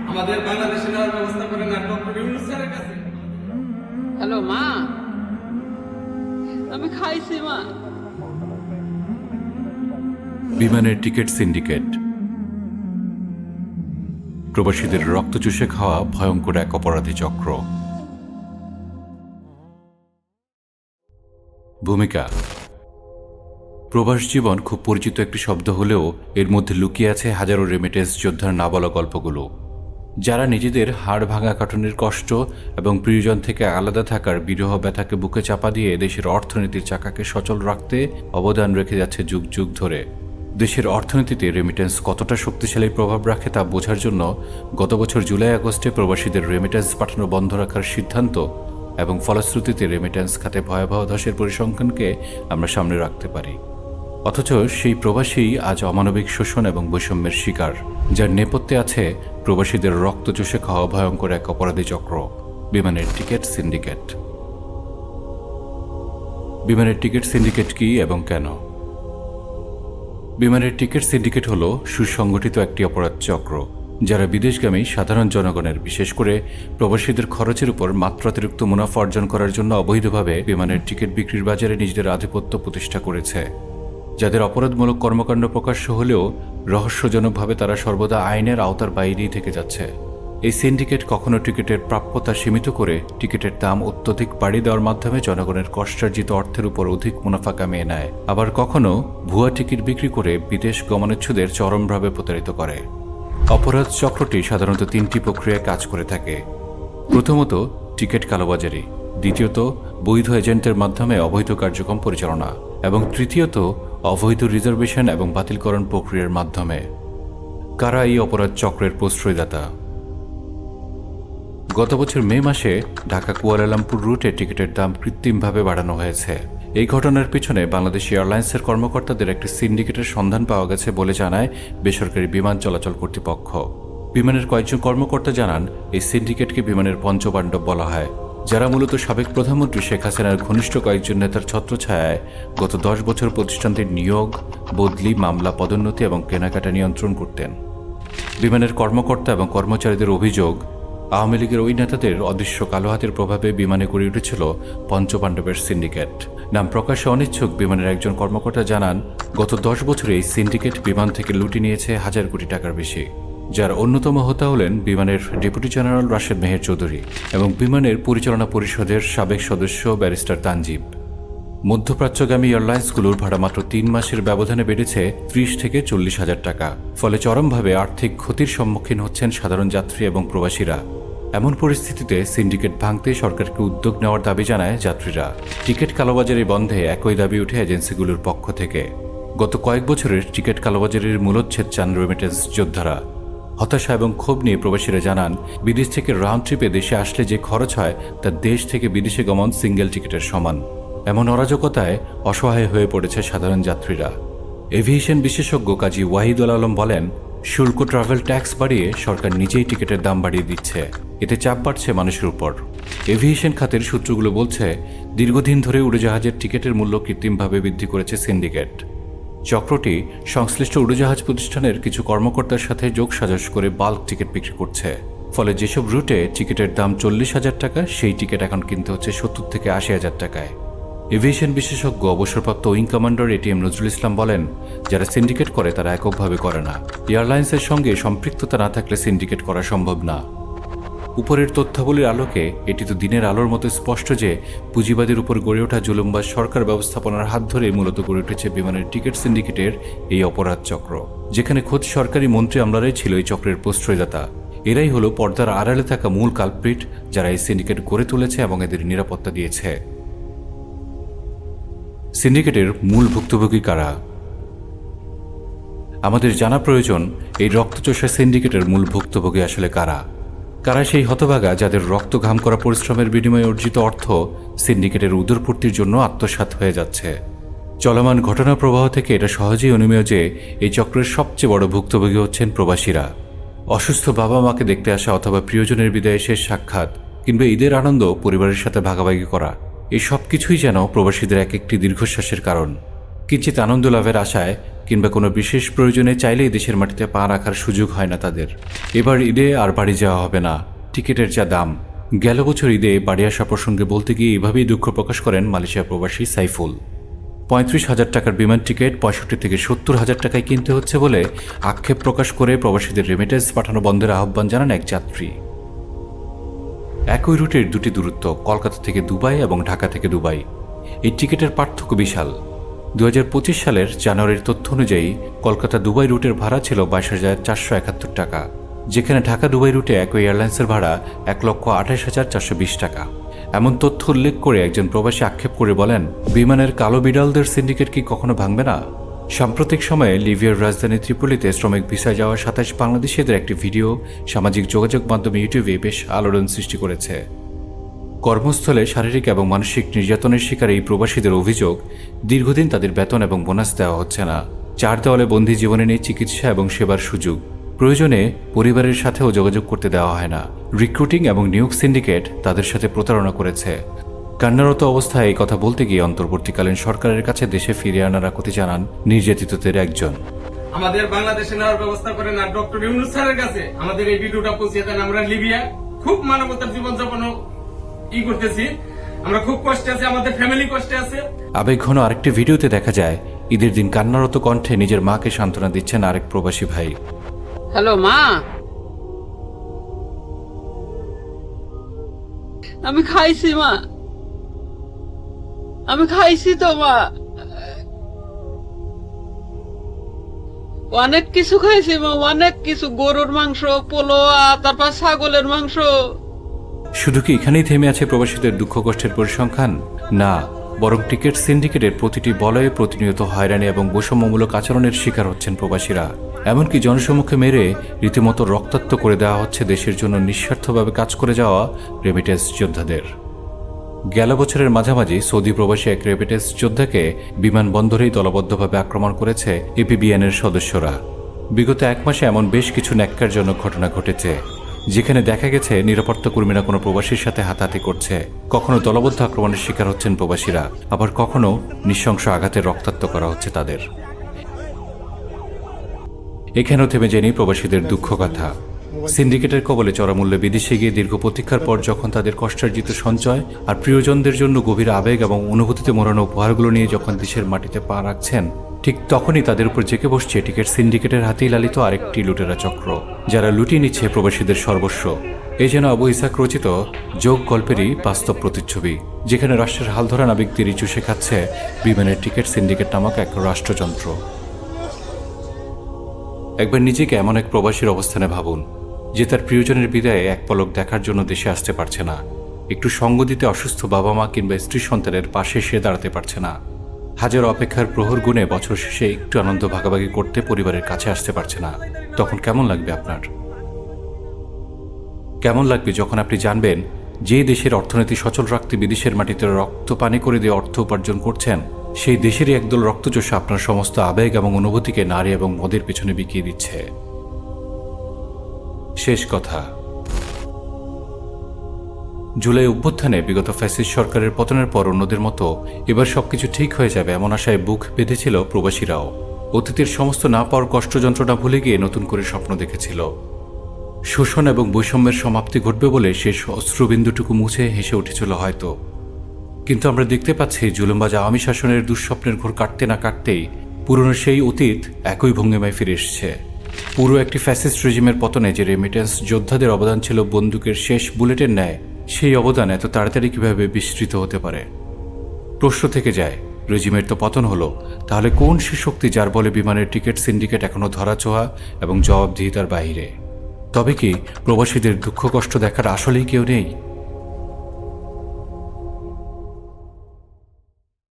আমাদের বাংলাদেশে নেওয়ার ব্যবস্থা করেন আর ডক্টর ইউনূস স্যারের কাছে। হ্যালো মা, আমি খাইছি মা। বিমানের টিকিট সিন্ডিকেট। প্রবাসীদের রক্ত চুষে খাওয়া ভয়ঙ্কর এক অপরাধী চক্র। ভূমিকা। প্রবাস জীবন খুব পরিচিত একটি শব্দ হলেও এর মধ্যে লুকিয়ে আছে হাজারো রেমিটেন্স যোদ্ধার না বলা গল্পগুলো, যারা নিজেদের হাড় ভাঙা কাটনের কষ্ট এবং প্রিয়জন থেকে আলাদা থাকার বিরহ ব্যথাকে বুকে চাপা দিয়ে দেশের অর্থনীতির চাকাকে সচল রাখতে অবদান রেখে যাচ্ছে যুগ যুগ ধরে। দেশের অর্থনীতিতে রেমিটেন্স কতটা শক্তিশালী প্রভাব রাখে তা বোঝার জন্য গত বছর জুলাই আগস্টে প্রবাসীদের রেমিটেন্স পাঠানো বন্ধ রাখার সিদ্ধান্ত এবং ফলশ্রুতিতে রেমিটেন্স খাতে ভয়াবহ ধসের পরিসংখ্যানকে আমরা সামনে রাখতে পারি। অথচ সেই প্রবাসী আজ অমানবিক শোষণ এবং বৈষম্যের শিকার, যার নেপথ্যে আছে প্রবাসীদের রক্ত চুষে খাওয়া ভয়ঙ্কর এক অপরাধী চক্র, বিমানের টিকিট সিন্ডিকেট। বিমানের টিকিট সিন্ডিকেট কি এবং কেন? বিমানের টিকিট সিন্ডিকেট হল সুসংগঠিত একটি অপরাধ চক্র, যারা বিদেশগামী সাধারণ জনগণের, বিশেষ করে প্রবাসীদের খরচের উপর মাত্রাতিরিক্ত মুনাফা অর্জন করার জন্য অবৈধভাবে বিমানের টিকিট বিক্রির বাজারে নিজেদের আধিপত্য প্রতিষ্ঠা করেছে। যাদের অপরাধমূলক কর্মকাণ্ড প্রকাশ্য হলেও রহস্যজনকভাবে তারা সর্বদা আইনের আওতার বাইরেই থেকে যাচ্ছে। এই সিন্ডিকেট কখনো টিকিটের প্রাপ্যতা সীমিত করে টিকিটের দাম অত্যধিক বাড়িয়ে দেওয়ার মাধ্যমে জনগণের কষ্টার্জিত অর্থের উপর অধিক মুনাফা কামিয়ে নেয়, আবার কখনো ভুয়া টিকিট বিক্রি করে বিদেশ গমনেচ্ছুদের চরমভাবে প্রতারিত করে। অপরাধ চক্রটি সাধারণত তিনটি প্রক্রিয়ায় কাজ করে থাকে। প্রথমত, টিকিট কালোবাজারি; দ্বিতীয়ত, বৈধ এজেন্টের মাধ্যমে অবৈধ কার্যক্রম পরিচালনা; এবং তৃতীয়ত, অবৈধ রিজার্ভেশন এবং বাতিলকরণ প্রক্রিয়ার মাধ্যমে। কারা এই অপরাধ চক্রের প্রশ্রয়দাতা? গত বছর মে মাসে ঢাকা কুয়ালালামপুর রুটে টিকিটের দাম কৃত্রিমভাবে বাড়ানো হয়েছে। এই ঘটনার পিছনে বাংলাদেশ এয়ারলাইন্সের কর্মকর্তাদের একটি সিন্ডিকেটের সন্ধান পাওয়া গেছে বলে জানায় বেসরকারি বিমান চলাচল কর্তৃপক্ষ। বিমানের কয়েকজন কর্মকর্তা জানান, এই সিন্ডিকেটকে বিমানের পঞ্চপাণ্ডব বলা হয়, যারা মূলত সাবেক প্রধানমন্ত্রী শেখ হাসিনার ঘনিষ্ঠ কয়েকজন নেতার ছত্রছায়ায় গত 10 বছর প্রতিষ্ঠানটির নিয়োগ, বদলি, মামলা, পদোন্নতি এবং কেনাকাটা নিয়ন্ত্রণ করতেন। বিমানের কর্মকর্তা এবং কর্মচারীদের অভিযোগ, আওয়ামী লীগের ওই নেতাদের অদৃশ্য কালো হাতের প্রভাবে বিমানে গড়ে উঠেছিল পঞ্চপাণ্ডবের সিন্ডিকেট। নাম প্রকাশে অনিচ্ছুক বিমানের একজন কর্মকর্তা জানান, গত 10 বছরে এই সিন্ডিকেট বিমান থেকে লুটে নিয়েছে 1000 কোটি টাকার বেশি, যার অন্যতম হোতা হলেন বিমানের ডেপুটি জেনারেল রাশেদ মেহের চৌধুরী এবং বিমানের পরিচালনা পরিষদের সাবেক সদস্য ব্যারিস্টার তানজিব। মধ্যপ্রাচ্যগামী এয়ারলাইন্সগুলোর ভাড়া মাত্র 3 মাসের ব্যবধানে বেড়েছে 30 থেকে 40,000 টাকা। ফলে চরমভাবে আর্থিক ক্ষতির সম্মুখীন হচ্ছেন সাধারণ যাত্রী এবং প্রবাসীরা। এমন পরিস্থিতিতে সিন্ডিকেট ভাঙতে সরকারকে উদ্যোগ নেওয়ার দাবি জানায় যাত্রীরা। টিকিট কালোবাজারি বন্ধে একই দাবি উঠে এজেন্সিগুলোর পক্ষ থেকে। গত কয়েক বছরের টিকিট কালোবাজারির মূলোচ্ছেদ চান রেমিটেন্স যোদ্ধারা। হতাশা এবং ক্ষোভ নিয়ে প্রবাসীরা জানান, বিদেশ থেকে রাউন্ড ট্রিপে দেশে আসলে যে খরচ হয় তা দেশ থেকে বিদেশে গমন সিঙ্গেল টিকিটের সমান। এমন অরাজকতায় অসহায় হয়ে পড়েছে সাধারণ যাত্রীরা। এভিয়েশন বিশেষজ্ঞ কাজী ওয়াহিদুল আলম বলেন, শুল্ক ট্রাভেল ট্যাক্স বাড়িয়ে সরকার নিজেই টিকিটের দাম বাড়িয়ে দিচ্ছে, এতে চাপ বাড়ছে মানুষের উপর। এভিয়েশন খাতের সূত্রগুলো বলছে, দীর্ঘদিন ধরে উড়োজাহাজের টিকিটের মূল্য কৃত্রিমভাবে বৃদ্ধি করেছে সিন্ডিকেট। চক্রটি সংশ্লিষ্ট উড়োজাহাজ প্রতিষ্ঠানের কিছু কর্মকর্তার সাথে যোগসাজশ করে বাল্ক টিকিট বিক্রি করছে। ফলে যেসব রুটে টিকিটের দাম 40,000 টাকা, সেই টিকিট এখন কিনতে হচ্ছে 70 থেকে 80,000 টাকায়। এভিয়েশন বিশেষজ্ঞ অবসরপ্রাপ্ত wing commander ATM Nazrul Islam বলেন, যারা সিন্ডিকেট করে তারা এককভাবে করে না, এয়ারলাইন্সের সঙ্গে সম্পৃক্ততা না থাকলে সিন্ডিকেট করা সম্ভব না। উপরের তথ্যাবলীর আলোকে এটি তো দিনের আলোর মতো স্পষ্ট যে পুঁজিবাদের উপর গড়ে ওঠা জুলুমবাজ সরকার ব্যবস্থাপনার হাত ধরে মূলত গড়ে উঠেছে বিমানের টিকিট সিন্ডিকেটের এই অপরাধ চক্র, যেখানে খোদ সরকারি মন্ত্রী আমলারাই ছিল এই চক্রের প্রশ্রয়দাতা। এরাই হলো পর্দার আড়ালে থাকা মূল কালপ্রিট, যারা এই সিন্ডিকেট গড়ে তুলেছে এবং এদের নিরাপত্তা দিয়েছে। সিন্ডিকেটের মূল ভুক্তভোগী কারা? আমাদের জানা প্রয়োজন, এই রক্তচোষা সিন্ডিকেটের মূল ভুক্তভোগী আসলে কারা। কারা সেই হতভাগা যাদের রক্ত ঘাম করা পরিশ্রমের বিনিময়ে অর্জিত অর্থ সিন্ডিকেটের উদরপূর্তির জন্য আত্মসাৎ হয়ে যাচ্ছে। চলমান ঘটনা প্রবাহ থেকে এটা সহজেই অনুমেয় যে এই চক্রের সবচেয়ে বড় ভুক্তভোগী হচ্ছেন প্রবাসীরা। অসুস্থ বাবা মাকে দেখতে আসা অথবা প্রিয়জনের বিদায়ে শেষ সাক্ষাৎ কিংবা ঈদের আনন্দ পরিবারের সাথে ভাগাভাগি করা, এই সব কিছুই যেন প্রবাসীদের এক একটি দীর্ঘশ্বাসের কারণ। কিঞ্চিত আনন্দ লাভের আশায় কিংবা কোনো বিশেষ প্রয়োজনে চাইলেই দেশের মাটিতে পা রাখার সুযোগ হয় না তাদের। এবার ঈদে আর বাড়ি যাওয়া হবে না, টিকিটের যা দাম। গেল বছর ঈদে বাড়ি আসা প্রসঙ্গে বলতে গিয়ে এভাবেই দুঃখ প্রকাশ করেন মালয়েশিয়া প্রবাসী সাইফুল। ৩৫,০০০ টাকার বিমান টিকিট ৬৫ থেকে ৭০,০০০ টাকায় কিনতে হচ্ছে বলে আক্ষেপ প্রকাশ করে প্রবাসীদের রেমিটেন্স পাঠানো বন্ধের আহ্বান জানান এক যাত্রী। একই রুটের দুটি দূরত্ব, কলকাতা থেকে দুবাই এবং ঢাকা থেকে দুবাই। এই টিকিটের পার্থক্য বিশাল। ২০২৫ সালের জানুয়ারির তথ্য অনুযায়ী কলকাতা দুবাই রুটের ভাড়া ছিল ২২,৪৭১ টাকা, যেখানে ঢাকা দুবাই রুটে একই এয়ারলাইন্সের ভাড়া ১,২৮,৪২০ টাকা। এমন তথ্য উল্লেখ করে একজন প্রবাসী আক্ষেপ করে বলেন, বিমানের কালো বিড়ালদের সিন্ডিকেট কি কখনো ভাঙবে না? সাম্প্রতিক সময়ে লিবিয়ার রাজধানী ত্রিপোলিতে শ্রমিক ভিসায় যাওয়া ২৭ বাংলাদেশিদের একটি ভিডিও সামাজিক যোগাযোগ মাধ্যম ইউটিউবে বেশ আলোড়ন সৃষ্টি করেছে। কর্মস্থলে শারীরিক এবং মানসিক নির্যাতনের শিকার এই প্রবাসীদের অভিযোগ, দীর্ঘদিন তাদের বেতন এবং বোনাস দেওয়া হচ্ছে না। চার দেওয়ালে বন্দী জীবনে নেই চিকিৎসা এবং সেবার সুযোগ। প্রয়োজনে পরিবারের সাথেও যোগাযোগ করতে দেওয়া হয় না। রিক্রুটিং এবং নিয়োগ সিন্ডিকেট তাদের সাথে প্রতারণা করেছে। কান্নারত অবস্থায় এই কথা বলতে গিয়ে অন্তর্বর্তীকালীন সরকারের কাছে দেশে ফিরে আনার আকুতি জানান নির্যাতিতদের একজন। আমাদের বাংলাদেশে নেওয়ার ব্যবস্থা করেন আর ডক্টর ইউনূস স্যারের কাছে আমাদের এই ভিডিওটা পৌঁছে দেন। আমরা লিবিয়া খুব মানবতার জীবনযাপন করতেছি, আমরা খুব কষ্টে আছি, আমাদের ফ্যামিলি কষ্টে আছে। আবেগঘন আরেকটি ভিডিওতে দেখা যায় ঈদের দিন কান্নারত কণ্ঠে নিজের মাকে সান্ত্বনা দিচ্ছেন আরেক প্রবাসী ভাই। হ্যালো মা, আমি খাইছি মা, আমি খাইছি তো মা, অনেক কিছু খাইছি মা, অনেক কিছু, গরুর মাংস, পোলোয়া, তারপর ছাগলের মাংস। শুধু কি এখানেই থেমে আছে প্রবাসীদের দুঃখ কষ্টের পরিসংখ্যান? না, বরং টিকিট সিন্ডিকেটের প্রতিটি বলয়ে প্রতিনিয়ত হয়রানি এবং বৈষম্যমূলক আচরণের শিকার হচ্ছেন প্রবাসীরা। এমনকি জনসম্মুখে মেরে রীতিমতো রক্তাক্ত করে দেওয়া হচ্ছে দেশের জন্য নিঃস্বার্থভাবে কাজ করে যাওয়া রেমিটেন্স যোদ্ধাদের। গেল বছরের মাঝামাঝি সৌদি প্রবাসী এক রেমিটেন্স যোদ্ধাকে বিমানবন্দরেই দলবদ্ধভাবে আক্রমণ করেছে এপিবিএনের সদস্যরা। বিগত এক মাসে এমন বেশ কিছু ন্যাক্কারজনক ঘটনা ঘটেছে, যেখানে দেখা গেছে নিরাপত্তা কর্মীরা কোনো প্রবাসীর সাথে হাতাহাতি করছে, কখনো দলবদ্ধ আক্রমণের শিকার হচ্ছেন প্রবাসীরা, আবার কখনো নৃশংস আঘাতে রক্তাক্ত করা হচ্ছে তাদের। এখানেও থেমে যায়নি প্রবাসীদের দুঃখ কথা। সিন্ডিকেটের কবলে চড়ামূল্যে বিদেশে গিয়ে দীর্ঘ প্রতীক্ষার পর যখন তাদের কষ্টার্জিত সঞ্চয় আর প্রিয়জনদের জন্য গভীর আবেগ এবং অনুভূতিতে মোড়ানো উপহারগুলো নিয়ে যখন দেশের মাটিতে পা রাখছেন, ঠিক তখনই তাদের উপর জেঁকে বসছে টিকিট সিন্ডিকেটের হাতেই লালিত আরেকটি লুটেরা চক্র, যারা লুটিয়ে নিচ্ছে প্রবাসীদের সর্বস্ব। এ যেন আবু ইসাক রচিত যোগ গল্পেরই বাস্তব প্রতিচ্ছবি, যেখানে রাষ্ট্রের হালধরা নাবিকদের চুষে খাচ্ছে বিমানের টিকিট সিন্ডিকেট নামক এক রাষ্ট্রযন্ত্র। একবার নিজেকে এমন এক প্রবাসীর অবস্থানে ভাবুন, যে তার প্রিয়জনের বিদায়ে এক পলক দেখার জন্য দেশে আসতে পারছে না, একটু সঙ্গ দিতে অসুস্থ বাবা মা কিংবা স্ত্রী সন্তানের পাশে সে দাঁড়াতে পারছে না, হাজার অপেক্ষার প্রহর গুণে বছর শেষে একটু আনন্দ ভাগাভাগি করতে পরিবারের কাছে আসতে পারছে না। তখন কেমন লাগবে আপনার? কেমন লাগবে যখন আপনি জানবেন যে দেশের অর্থনীতি সচল রাখতে বিদেশের মাটিতে রক্ত পানি করে দিয়ে অর্থ উপার্জন করছেন, সেই দেশেরই একদল রক্তচোষা আপনার সমস্ত আবেগ এবং অনুভূতিকে নারী এবং মদের পেছনে বিকিয়ে দিচ্ছে। শেষ কথা, জুলাই অভ্যুত্থানে বিগত ফ্যাসিস্ট সরকারের পতনের পর অন্যদের মতো এবার সবকিছু ঠিক হয়ে যাবে এমন আশায় বুক বেঁধেছিল প্রবাসীরাও। অতীতের সমস্ত না পাওয়ার কষ্ট যন্ত্রণা ভুলে গিয়ে নতুন করে স্বপ্ন দেখেছিল। শোষণ এবং বৈষম্যের সমাপ্তি ঘটবে বলে শেষ অশ্রুবিন্দুটুকু মুছে হেসে উঠেছিল হয়তো। কিন্তু আমরা দেখতে পাচ্ছি জুলুমবাজ আওয়ামী শাসনের দুঃস্বপ্নের ঘোর কাটতে না কাটতেই পুরনো সেই অতীত একই ভঙ্গিমায় ফিরে এসছে। পুরো একটি ফ্যাসিস্ট রেজিমের পতনে যে রেমিটেন্স যোদ্ধাদের অবদান ছিল বন্দুকের শেষ বুলেটের ন্যায়, সেই অবদান এত তাড়াতাড়ি কিভাবে বিস্তৃত হতে পারে? প্রশ্ন থেকে যায়, রেজিমের তো পতন হলো, তাহলে কোন সে শক্তি যার বলে বিমানের টিকিট সিন্ডিকেট এখনো ধরাছোঁয়া এবং জবাবদিহিতার বাইরে? তবে কি প্রবাসীদের দুঃখ কষ্ট দেখার আসলেই কেউ নেই?